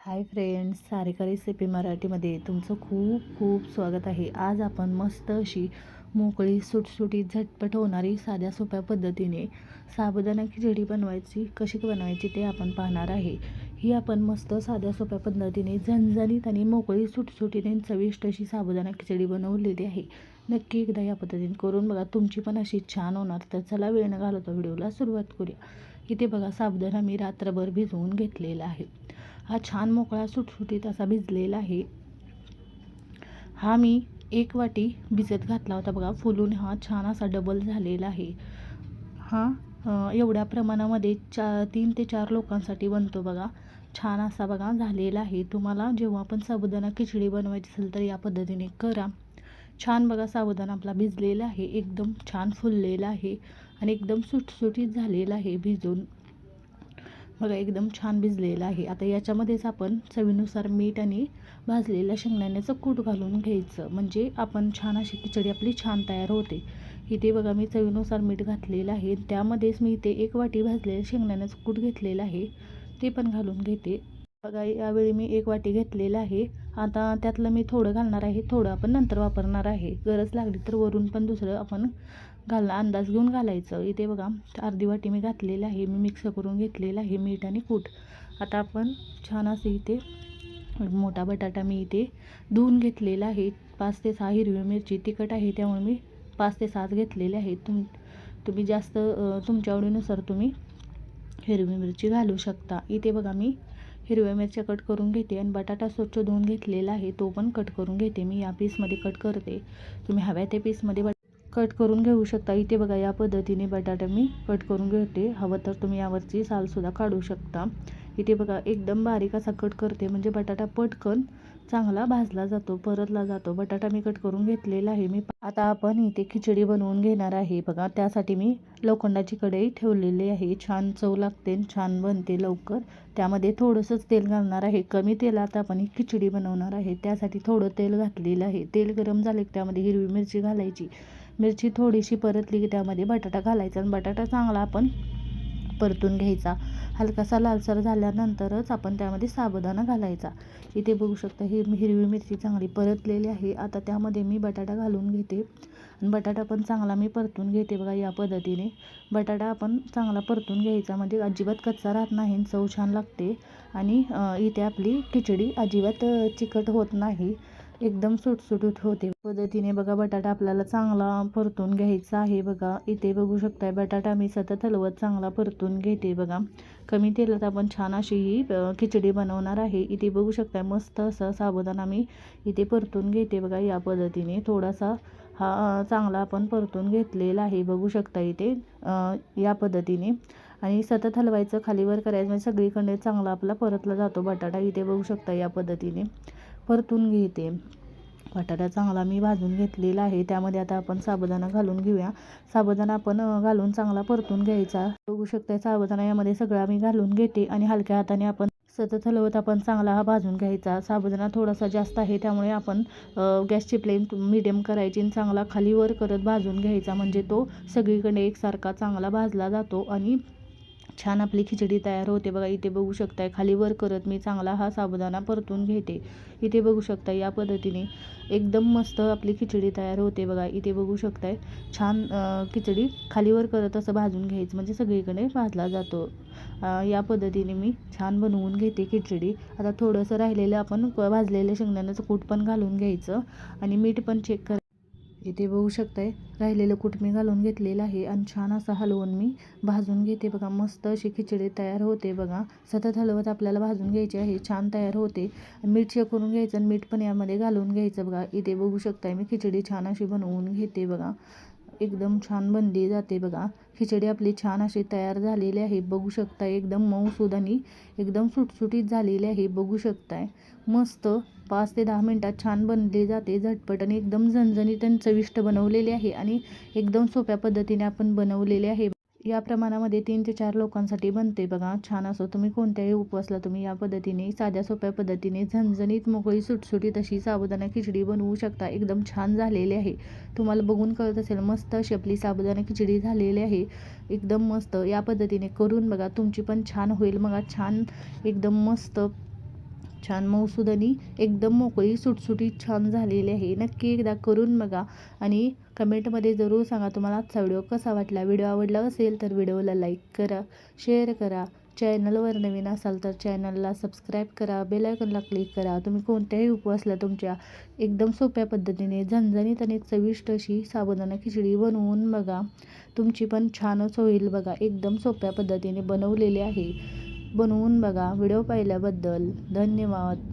Hi friends, Sarika recipe मराठीमध्ये तुमचं खूप खूप स्वागत आहे. आज आपण मस्त अशी मोकळी सुटसुटीत झटपट होणारी साध्या सोप्या पद्धतीने साबुदाणा खिचडी कशी बनवायची ते आपण पाहणार आहे. ही आपण मस्त साध्या सोप्या पद्धतीने झणझणीत आणि मोकळी सुटसुटीने चविष्ट अशी साबुदाणा खिचडी बनवलेली आहे. नक्की एकदा या पद्धतीने करून बघा, तुमची पण अशी छान होणार. तर चला वेळ न घालवता व्हिडिओला सुरुवात करूया. इथे बघा, साबुदाणा मी रात्रभर भिजवून घेतलेला आहे. हा छान मोकळा सुटसुटीत असा भिजलेला आहे. हा मी 1 वाटी भिजत घातला होता बघा, फुलून हा छान असा डबल झालेला आहे. हा एवढ्या प्रमाणामध्ये 3 ते 4 लोकांसाठी बनतो बघा. छान असा बघा झालेला आहे. तुम्हाला जेव्हा पण साबुदाणा खिचडी बनवायची असेल तर या पद्धतीने करा. छान बघा, साबुदाणा आपला भिजलेला आहे, एकदम छान फुललेला आहे आणि एकदम सुटसुटीत झालेला आहे भिजून. बघा, एकदम छान भिजलेला आहे. आता याच्यामध्येच आपण चवीनुसार मीठ आणि भाजलेल्या शेंगदाण्याचं कूट घालून घ्यायचं, म्हणजे आपण छान अशी खिचडी आपली छान तयार होते. इथे बघा, मी चवीनुसार मीठ घातलेलं आहे. त्यामध्येच मी इथे 1 वाटी भाजलेलं शेंगदाण्याचं कूट घेतलेलं आहे, ते पण घालून घेते. बघा, यावेळी मी 1 वाटी घेतलेलं आहे. आता त्यातलं मी थोडं घालणार आहे, थोडं आपण नंतर वापरणार आहे. गरज लागली तर वरून पण दुसरं आपण अंदाज घेऊन घालायचं. इथे बघा, अर्धी वाटी मी घातलेलं आहे. मी मिक्स करून घेतलेलं आहे मीठ आणि कूट. आता आपण छान असं इथे मोठा बटाटा मी इथे धुवून घेतलेला आहे. 5 ते 6 हिरवी मिरची, तिखट आहे त्यामुळे मी 5 ते 6 घेतलेले आहे. तुम्ही जास्त तुमच्या आवडीनुसार तुम्ही हिरवी मिरची घालू शकता. इथे बघा, मी हिरव्या मिरच्या कट करून घेते आणि बटाटा स्वच्छ धुवून घेतलेला आहे, तो पण कट करून घेते. मी या पीसमध्ये कट करते, तुम्ही हव्या त्या पीसमध्ये कट करून घेऊ शकता. इथे बघा, या पद्धतीने बटाटा मी कट करून घेते. हवं तर तुम्ही यावरची सालसुद्धा काढू शकता. इथे बघा, एकदम बारीक असा कट करते, म्हणजे बटाटा पटकन चांगला भाजला जातो, परतला जातो. बटाटा मी कट करून घेतलेला आहे. आता आपण इथे खिचडी बनवून घेणार आहे. बघा, त्यासाठी मी लोखंडाची कढई ठेवलेली आहे. छान चव लागते, छान बनते लवकर. त्यामध्ये थोडंसंच तेल घालणार आहे. कमी तेलात आपण ही खिचडी बनवणार आहे, त्यासाठी थोडं तेल घातलेलं आहे. तेल गरम झाले की त्यामध्ये हिरवी मिरची घालायची. मिरची थोडीशी परतली की त्यामध्ये बटाटा घालायचा आणि बटाटा चांगला आपण परतून घ्यायचा. हलकासा लालसर झाल्यानंतरच आपण त्यामध्ये साबुदाणा घालायचा. इथे बघू शकता, हिरवी मिरची चांगली परतलेली आहे. आता त्यामध्ये मी बटाटा घालून घेते आणि बटाटा पण चांगला मी परतून घेते. बघा, या पद्धतीने बटाटा आपण चांगला परतून घ्यायचा, म्हणजे अजिबात कच्चा राहत नाही, चव छान लागते आणि इथे आपली खिचडी अजिबात चिकट होत नाही, एकदम सुटसुटीत होते. पद्धतीने बघा, बटाटा आपल्याला चांगला परतून घ्यायचा आहे. बघा, इथे बघू शकताय, बटाटा मी सतत हलवत चांगला परतून घेते. बघा, कमी तेलात आपण छान अशी ही खिचडी बनवणार आहे. इथे बघू शकताय, मस्त असं साबुदाणा मी इथे परतून घेते. बघा, या पद्धतीने थोडासा हा चांगला आपण परतून घेतलेला आहे. बघू शकता इथे या पद्धतीने, आणि सतत हलवायचं, खालीवर करायचं, म्हणजे सगळीकडे चांगला आपला परतला जातो बटाटा. इथे बघू शकता, या पद्धतीने परतून घेते. बटाटा चांगला मी भाजून घेतलेला आहे. त्यामध्ये आता आपण साबुदाणा घालून घेऊया. साबुदाणा आपण घालून चांगला परतून घ्यायचा. बघू शकता, साबुदाणा यामध्ये सगळा मी घालून घेते आणि हलक्या हाताने आपण सतत हलवत आपण चांगला हा भाजून घ्यायचा. साबुदाणा थोडासा जास्त आहे, त्यामुळे आपण गॅसची फ्लेम मीडियम करायची आणि चांगला खालीवर करत भाजून घ्यायचा, म्हणजे तो सगळीकडे एकसारखा चांगला भाजला जातो आणि छान आपली खिचडी तयार होते. बघा, इथे बघू शकताय, खालीवर करत मी चांगला हा साबुदाणा परतून घेते. इथे बघू शकता, या पद्धतीने एकदम मस्त आपली खिचडी तयार होते. बघा, इथे बघू शकताय, छान खिचडी खालीवर करत असं भाजून घ्यायचं, म्हणजे सगळीकडे भाजला जातो. या पद्धतीने मी छान बनवून घेते खिचडी. आता थोडंसं राहिलेलं आपण भाजलेलं शेंगदाण्याचं कूट पण घालून घ्यायचं आणि मीठ पण चेक कर. इथे बघू शकताय, राहिलेलं कूट मी घालून घेतलेलं आहे आणि छान असं हलवून मी भाजून घेते. बघा, मस्त अशी खिचडी तयार होते. बघा, सतत हलवत आपल्याला भाजून घ्यायची आहे, छान तयार होते. मीठ चेक करून घ्यायचं आणि मीठ पण यामध्ये घालून घ्यायचं. बघा, इथे बघू शकताय, मी खिचडी छान अशी बनवून घेते. बघा, एकदम छान बनली जाते. बघा, खिचडी आपली छान अशी तयार झालेली आहे. बघू शकता, एकदम मऊसूद आणि एकदम सुटसुटीत झालेली आहे. बघू शकताय, मस्त 5 ते 10 मिनटात छान बनली जाते, झटपट आणि एकदम झणझणीत आणि चविष्ट बनवलेली आहे आणि एकदम सोप्या पद्धतीने आपण बनवलेले आहे. या प्रमाणामध्ये 3 ते 4 लोकांसाठी बनते. बघा, छान असं तुम्ही कोणत्याही उपवासला तुम्ही या पद्धतीने साध्या सोप्या पद्धतीने झणझणीत मोकळी सुटसुटीत अशी साबुदाणा खिचडी बनवू शकता. एकदम छान झालेली आहे, तुम्हाला बघून कळत असेल, मस्त अशी आपली साबुदाणा खिचडी झालेली आहे, एकदम मस्त. या पद्धतीने करून बघा, तुमची पण छान होईल. बघा, छान एकदम मस्त छान मऊसूद आणि एकदम मोकळी सुटसुटीत छान झालेली आहे. नक्की एकदा करून बघा आणि कमेंटमध्ये जरूर सांगा तुम्हाला आजचा व्हिडिओ कसा वाटला. व्हिडिओ आवडला असेल तर व्हिडिओला लाईक करा, शेअर करा. चॅनलवर नवीन असाल तर चॅनलला सबस्क्राईब करा, बेल आयकॉनला क्लिक करा. तुम्ही कोणत्याही उपवासला तुमच्या एकदम सोप्या पद्धतीने झणझणीत आणि चविष्ट अशी साबुदाणा खिचडी बनवून बघा. तुमची पण छानच होईल बघा. एकदम सोप्या पद्धतीने बनवलेली आहे. बनवून बघा. व्हिडिओ पाहिल्याबद्दल धन्यवाद.